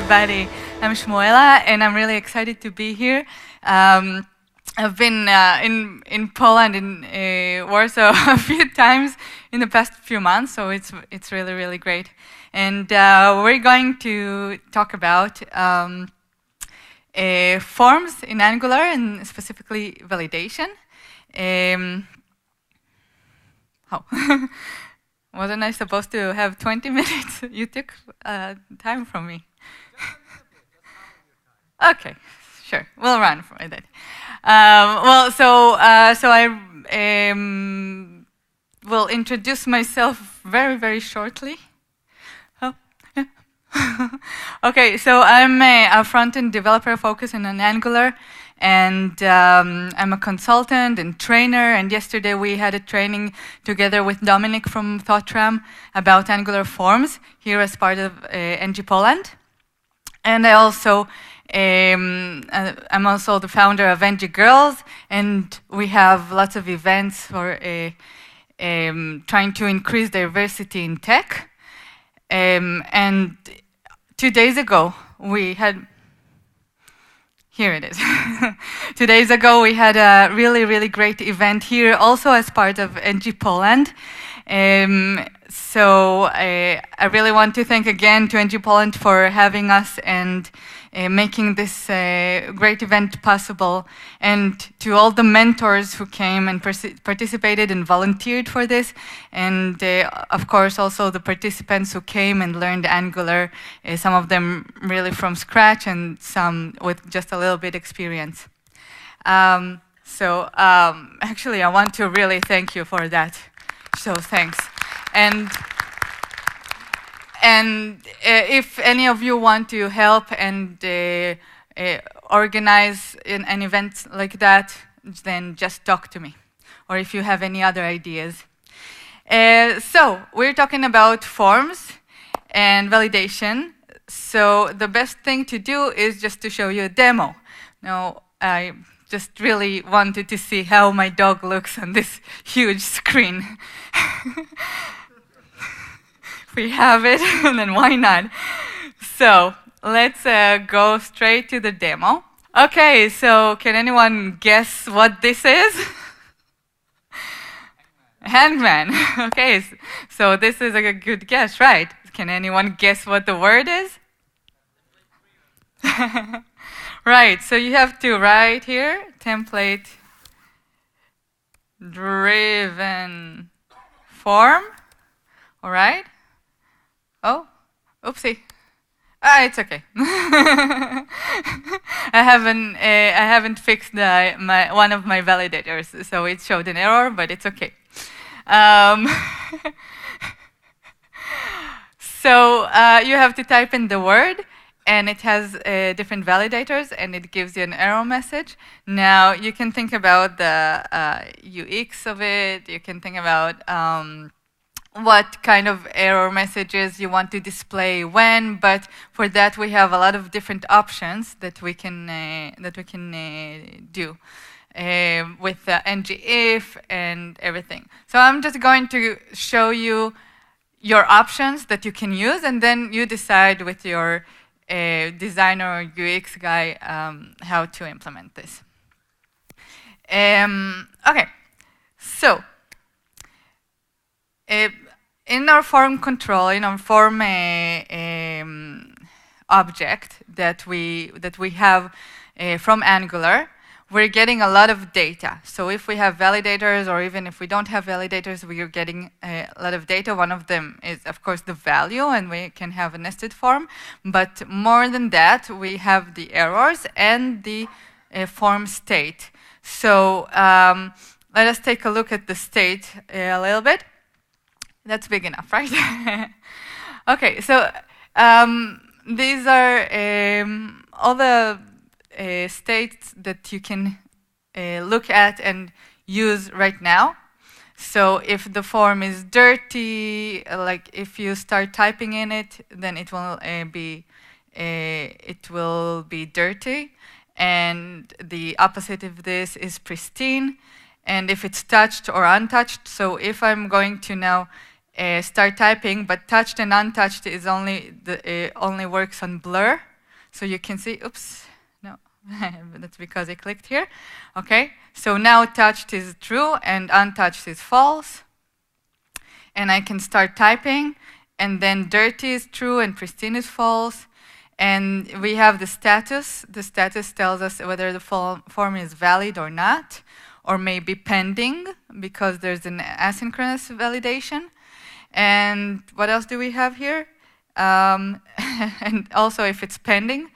everybody. I'm Shmuela, and I'm really excited to be here. I've been in Poland, in Warsaw, a few times in the past few months, so it's really great. And we're going to talk about forms in Angular, and specifically validation. Wasn't I supposed to have 20 minutes? You took time from me. Okay, sure. We'll run for that. So I will introduce myself very shortly. Oh, yeah. Okay, so I'm a front-end developer focusing on Angular, and I'm a consultant and trainer, and yesterday we had a training together with Dominic from ThoughtRam about Angular forms here as part of ngPoland. And I'm also the founder of ngGirls, and we have lots of events for trying to increase diversity in tech. And 2 days ago, we had... Here it is. 2 days ago, we had a really great event here, also as part of ngPoland. So I really want to thank again to ngPoland for having us and making this great event possible, and to all the mentors who came and participated and volunteered for this, and of course also the participants who came and learned Angular, some of them really from scratch and some with just a little bit experience. Actually I want to really thank you for that, so thanks. And if any of you want to help and organize an event like that, then just talk to me. Or if you have any other ideas. So we're talking about forms and validation. So the best thing to do is just to show you a demo. Now, I just really wanted to see how my dog looks on this huge screen. We have it, and then why not? So let's go straight to the demo. Okay, so can anyone guess what this is? Hangman. Okay, so this is a good guess, right? Can anyone guess what the word is? Right, so you have to write here, template driven form, all right? Oh, oopsie. It's okay. I haven't fixed one of my validators, so it showed an error, but it's okay. So you have to type in the word, and it has different validators, and it gives you an error message. Now you can think about the UX of it. You can think about what kind of error messages you want to display when, but for that we have a lot of different options that we can do with ngIf and everything. So I'm just going to show you your options that you can use, and then you decide with your designer or UX guy how to implement this. Okay, so in our form control, in our form object that we have from Angular, we're getting a lot of data. So if we have validators, or even if we don't have validators, we are getting a lot of data. One of them is, of course, the value, and we can have a nested form. But more than that, we have the errors and the form state. So let us take a look at the state a little bit. That's big enough, right? Okay, so these are all the states that you can look at and use right now. So if the form is dirty, like if you start typing in it, then it will be dirty, and the opposite of this is pristine. And if it's touched or untouched, so if I'm going to now start typing, but touched and untouched is only works on blur, So you can see, oops, no, that's because I clicked here. Okay, so now touched is true and untouched is false. And I can start typing, and then dirty is true and pristine is false. And we have the status. The status tells us whether the form is valid or not, or maybe pending, because there's an asynchronous validation. And what else do we have here? And also if it's pending,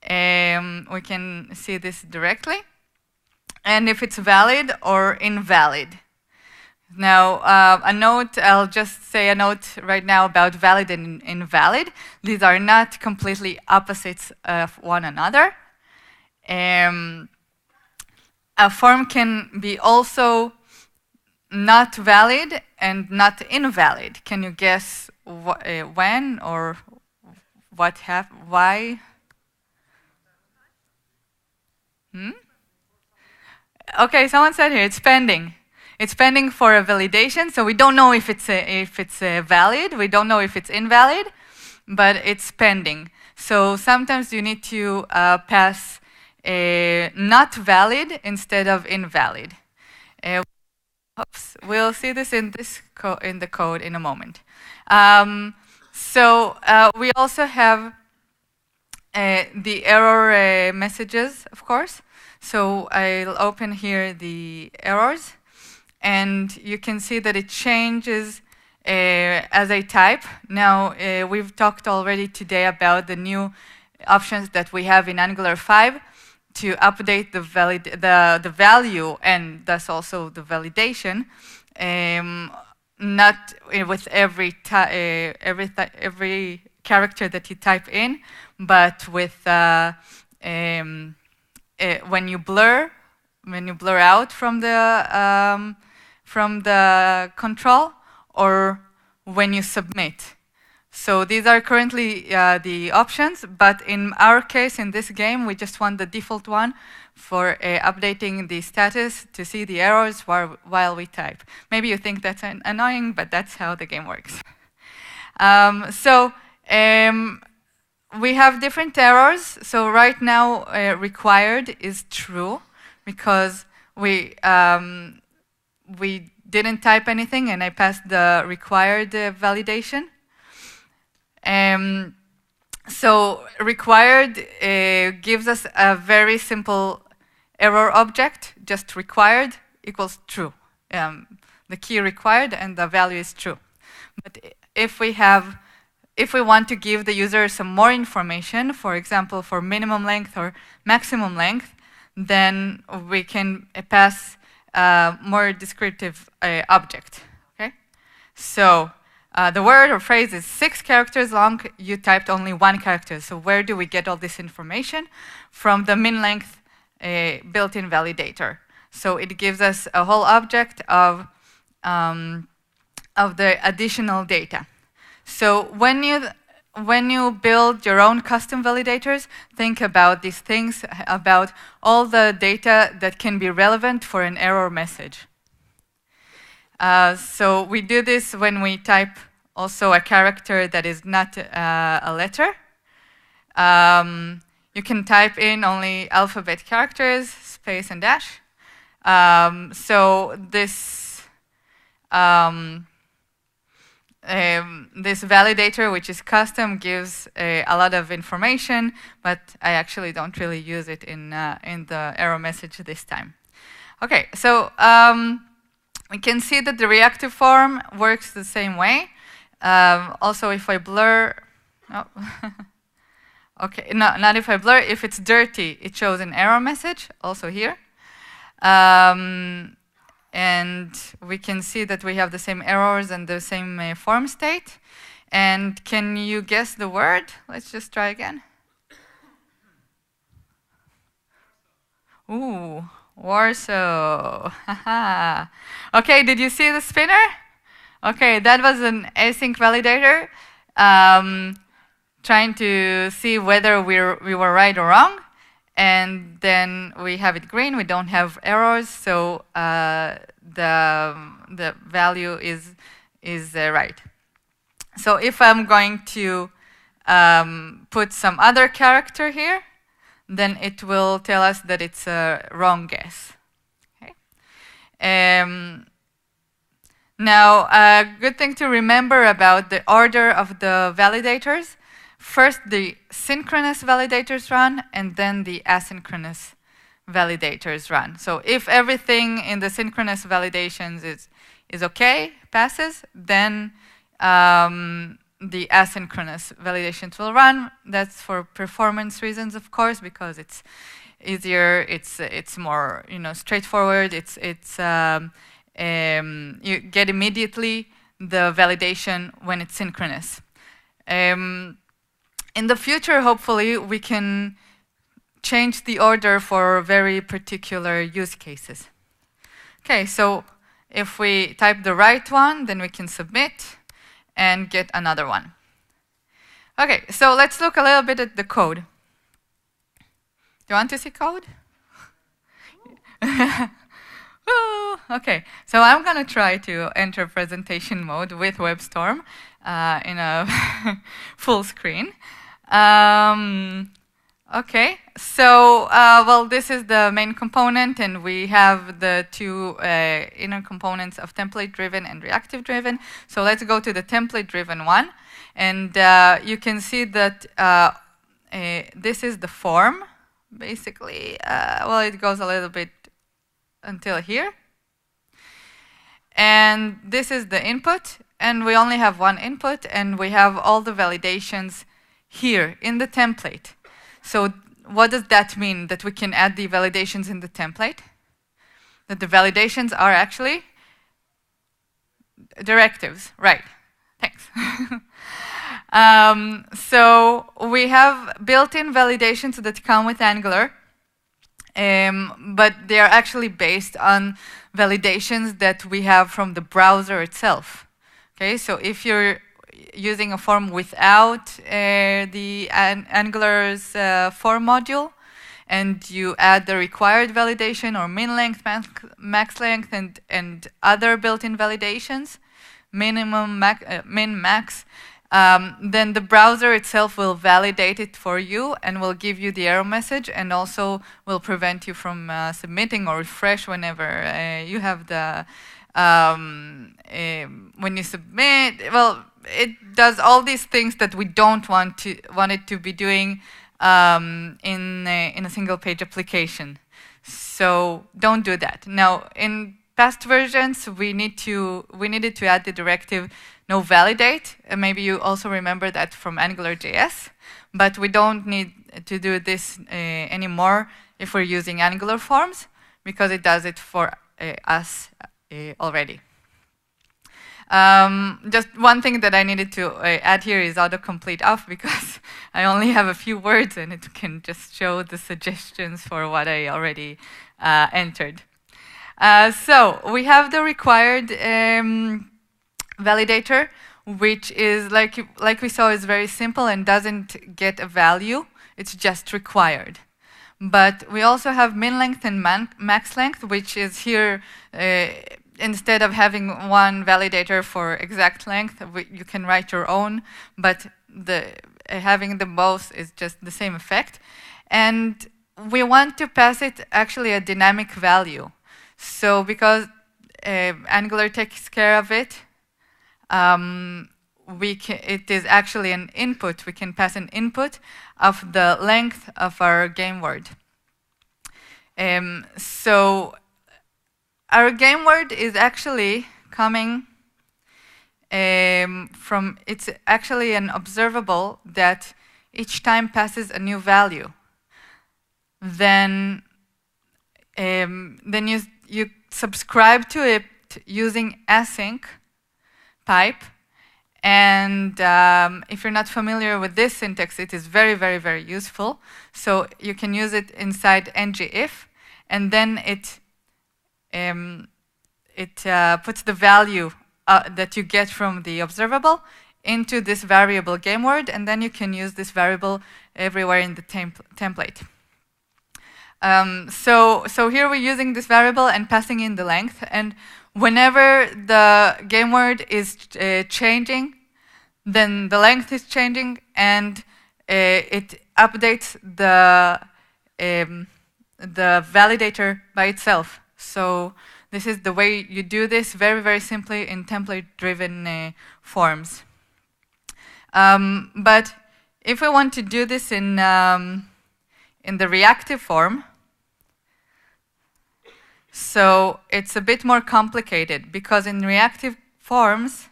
we can see this directly. And if it's valid or invalid. Now, a note, I'll just say a note right now about valid and invalid. These are not completely opposites of one another. A form can be also not valid and not invalid. Can you guess when or what happened? Why? Okay, someone said here, it's pending. It's pending for a validation, so we don't know if it's valid. We don't know if it's invalid, but it's pending. So sometimes you need to pass not valid instead of invalid. We'll see this in the code in a moment. We also have the error messages, of course. So I'll open here the errors. And you can see that it changes as I type. Now, we've talked already today about the new options that we have in Angular 5 to update the value and thus also the validation, not with every character that you type in, but with when you blur out from the control, or when you submit. So these are currently the options, but in our case, in this game, we just want the default one for updating the status to see the errors while we type. Maybe you think that's annoying, but that's how the game works. We have different errors. So right now, required is true, because we didn't type anything and I passed the required validation. So required gives us a very simple error object, just required equals true. The key required and the value is true. But if we want to give the user some more information, for example, for minimum length or maximum length, then we can pass a more descriptive object. Okay? So the word or phrase is 6 characters long. You typed only 1 character. So where do we get all this information? From the min length built-in validator. So it gives us a whole object of the additional data. So when you build your own custom validators, think about these things, about all the data that can be relevant for an error message. So we do this when we type also a character that is not a letter. You can type in only alphabet characters, space and dash. So this validator, which is custom, gives a lot of information, but I actually don't really use it in the error message this time. Okay, so we can see that the reactive form works the same way. Also, if I blur, no. Okay, no, not if I blur. If it's dirty, it shows an error message, also here. And we can see that we have the same errors and the same form state. And can you guess the word? Let's just try again. Ooh, Warsaw. Okay, did you see the spinner? Okay, that was an async validator trying to see whether we were right or wrong. And then we have it green, we don't have errors, so the value is right. So if I'm going to put some other character here, then it will tell us that it's a wrong guess. Okay. Now, a good thing to remember about the order of the validators: first the synchronous validators run, and then the asynchronous validators run. So if everything in the synchronous validations is okay, passes, then the asynchronous validations will run. That's for performance reasons, of course, because it's easier, it's more straightforward. You get immediately the validation when it's synchronous. In the future, hopefully, we can change the order for very particular use cases. Okay, so if we type the right one, then we can submit and get another one. Okay, so let's look a little bit at the code. Do you want to see code? Okay, so I'm going to try to enter presentation mode with WebStorm in a full screen. Okay, so, well, this is the main component, and we have the two inner components of template-driven and reactive-driven. So let's go to the template-driven one. And you can see that this is the form, basically. Well, it goes a little bit until here. And this is the input, and we only have one input, and we have all the validations here in the template. So what does that mean? That we can add the validations in the template? That the validations are actually directives, right? Thanks. So we have built-in validations that come with Angular, but they are actually based on validations that we have from the browser itself. Okay, so if you're using a form without the Angular's form module, and you add the required validation or min length, max length, and other built-in validations, minimum, min, max, then the browser itself will validate it for you and will give you the error message, and also will prevent you from submitting or refresh whenever you have the when you submit. Well, it does all these things that we don't want it to be doing in a single page application. So don't do that. Now, in past versions, we needed to add the directive no validate. Maybe you also remember that from AngularJS, but we don't need to do this anymore if we're using Angular forms, because it does it for us already. Just one thing that I needed to add here is autocomplete off, because I only have a few words and it can just show the suggestions for what I already entered. So we have the required validator, which is, like we saw, is very simple and doesn't get a value. It's just required. But we also have min length and max length, which is here. Instead of having one validator for exact length, you can write your own, but having them both is just the same effect. And we want to pass it actually a dynamic value. So because Angular takes care of it, it is actually an input. We can pass an input of the length of our game word. So our game word is actually coming from, it's actually an observable that each time passes a new value. Then you subscribe to it using async pipe. And if you're not familiar with this syntax, it is very, very, very useful. So you can use it inside ngIf, and then it puts the value that you get from the observable into this variable game word, and then you can use this variable everywhere in the template. So here we're using this variable and passing in the length, and whenever the game word is changing, then the length is changing, and it updates the validator by itself. So this is the way you do this very, very simply in template-driven forms. But if we want to do this in the reactive form, so it's a bit more complicated, because in reactive forms,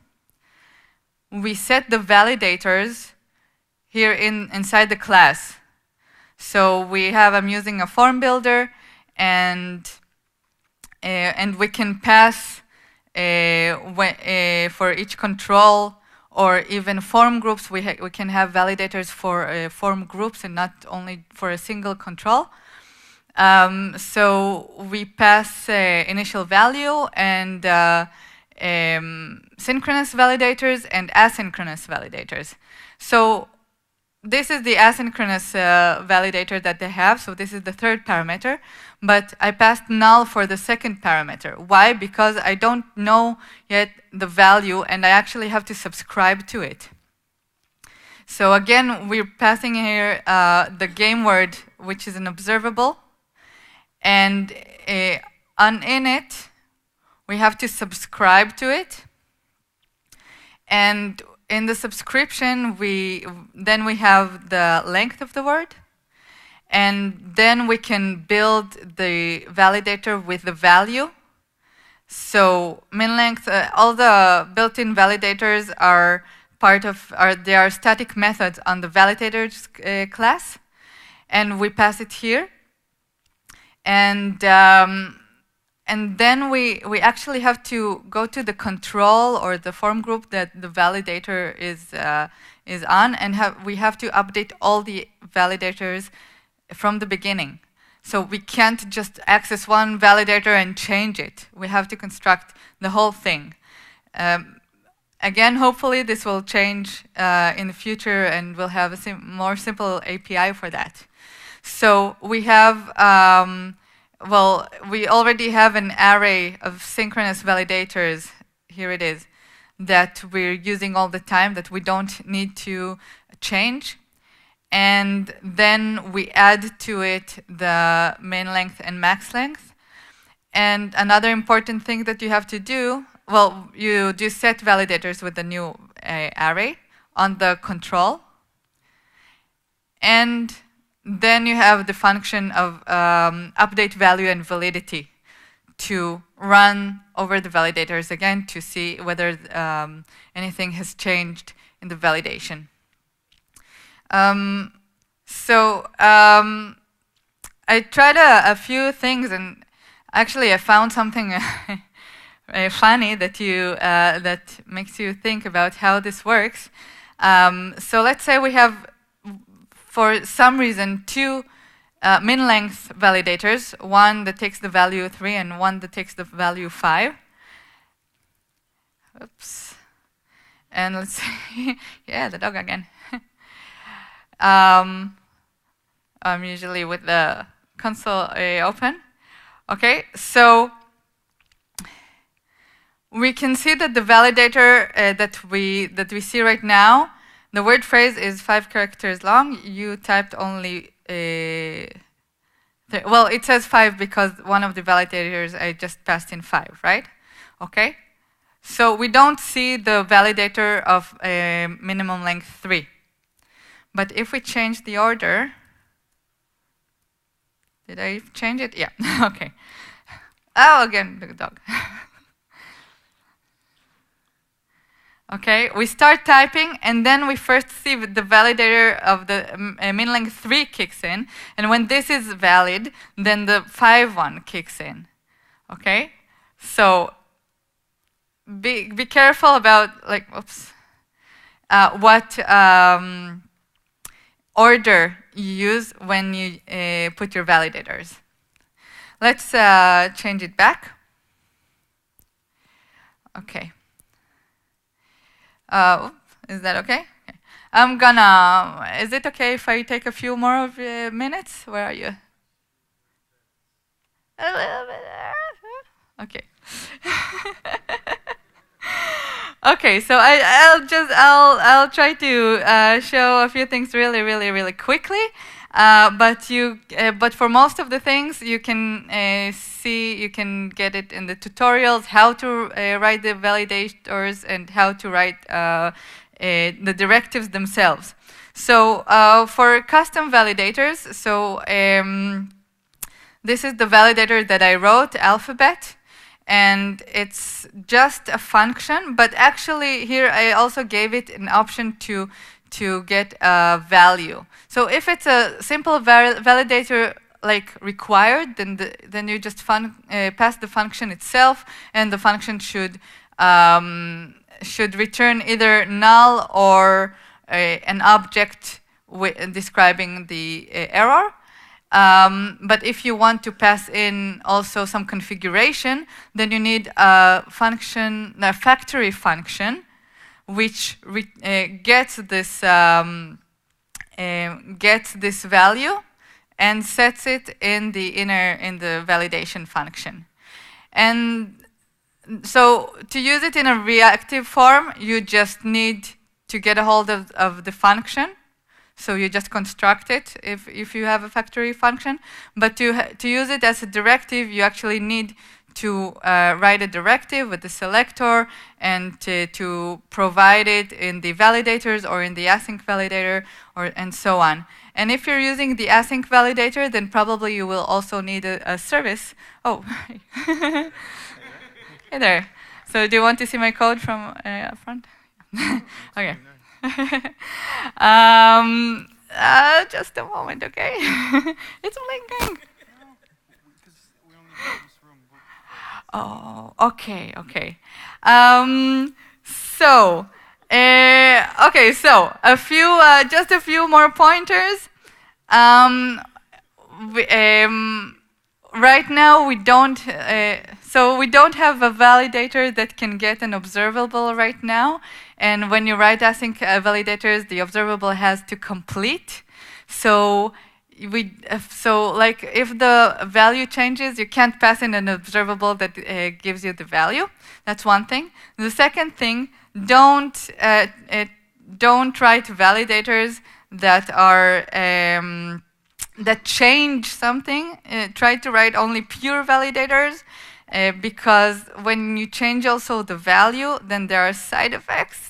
we set the validators here inside the class. So I'm using a form builder, and we can pass for each control, or even form groups. We can have validators for form groups and not only for a single control. So we pass initial value and synchronous validators and asynchronous validators. So this is the asynchronous validator that they have. So this is the third parameter. But I passed null for the second parameter. Why? Because I don't know yet the value, and I actually have to subscribe to it. So again, we're passing here the game word, which is an observable. And in it, we have to subscribe to it. And in the subscription, then we have the length of the word. And then we can build the validator with the value. So min length, all the built-in validators are they are static methods on the validators class. And we pass it here. And then we actually have to go to the control or the form group that the validator is on, and we have to update all the validators from the beginning. So we can't just access one validator and change it. We have to construct the whole thing. Again, hopefully this will change in the future, and we'll have a more simple API for that. So we have, we already have an array of synchronous validators, here it is, that we're using all the time, that we don't need to change. And then we add to it the main length and max length. And another important thing that you have to do, you do set validators with the new array on the control. And then you have the function of update value and validity to run over the validators again to see whether anything has changed in the validation. I tried a few things, and actually I found something funny that makes you think about how this works. So let's say we have, for some reason, two min length validators, one that takes the value 3 and one that takes the value 5. Oops. And let's see, yeah, the dog again. I'm usually with the console open. Okay, so we can see that the validator that we see right now, the word phrase is 5 characters long. You typed only, it says 5 because one of the validators I just passed in 5, right? Okay, so we don't see the validator of minimum length 3. But if we change the order, did I change it? Yeah, okay. Oh, again, the dog. Okay, we start typing, and then we first see the validator of the min length 3 kicks in, and when this is valid, then the 5 one kicks in. Okay, so be careful about what order you use when you put your validators. Let's change it back. Okay. Is that okay? Is it okay if I take a few more of minutes? Where are you? A little bit there. Okay. Okay, so I'll try to show a few things really quickly. But for most of the things you can you can get it in the tutorials how to write the validators and how to write the directives themselves. So for custom validators, so this is the validator that I wrote, Alphabet. And it's just a function, but actually here I also gave it an option to get a value. So if it's a simple validator like required, then you just pass the function itself, and the function should return either null or an object describing the error. But if you want to pass in also some configuration, then you need a function, a factory function, which gets this value and sets it in the validation function. And so to use it in a reactive form, you just need to get a hold of the function. So you just construct it if you have a factory function. But to use it as a directive, you actually need to write a directive with the selector and to provide it in the validators or in the async validator and so on. And if you're using the async validator, then probably you will also need a service. Oh, hey there. So do you want to see my code from up front? Okay. Just a moment, okay? It's blinking. Oh, okay. So just a few more pointers. Right now we don't have a validator that can get an observable right now. And when you write async validators, the observable has to complete. So like if the value changes, you can't pass in an observable that gives you the value. That's one thing. The second thing, don't write validators that are that change something. Try to write only pure validators. Because when you change also the value, then there are side effects.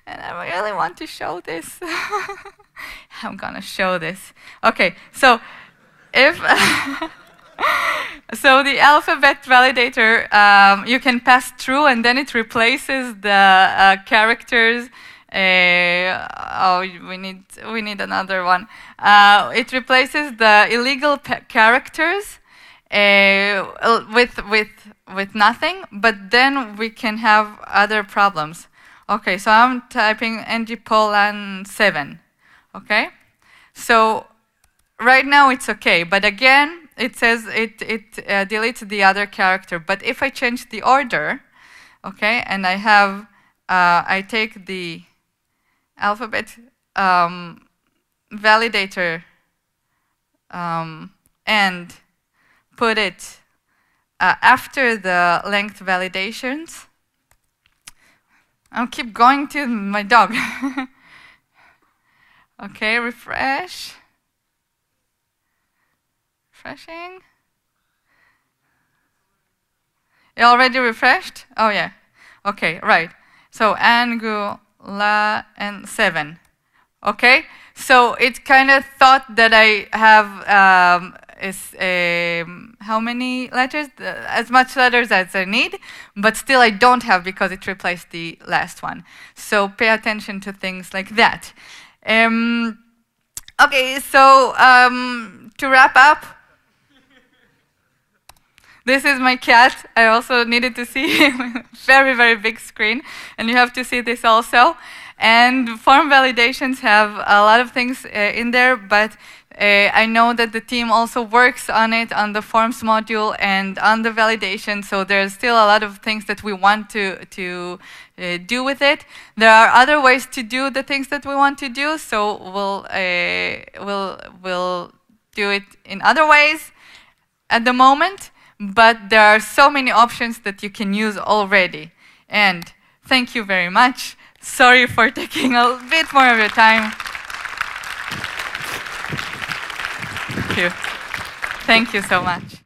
And I really want to show this. I'm gonna show this. Okay, so so the alphabet validator, you can pass through and then it replaces the characters. We need another one. It replaces the illegal characters with nothing, but then we can have other problems. Okay, so I'm typing ngPoland 7. Okay, so right now it's okay, but again it says it deletes the other character. But if I change the order, okay, and I take the alphabet validator and put it after the length validations. I'll keep going to my dog. Okay, refreshing. You already refreshed? Oh yeah. Okay, right. So Angular and 7. Okay, so it kind of thought that I have how many letters? As much letters as I need, but still I don't have because it replaced the last one. So pay attention to things like that. Okay, so to wrap up, this is my cat. I also needed to see him. Very big screen, and you have to see this also. And form validations have a lot of things in there, but I know that the team also works on it, on the forms module and on the validation, so there's still a lot of things that we want to do with it. There are other ways to do the things that we want to do, so we'll do it in other ways at the moment, but there are so many options that you can use already. And Thank you very much. Sorry for taking a bit more of your time. Thank you. Thank you so much.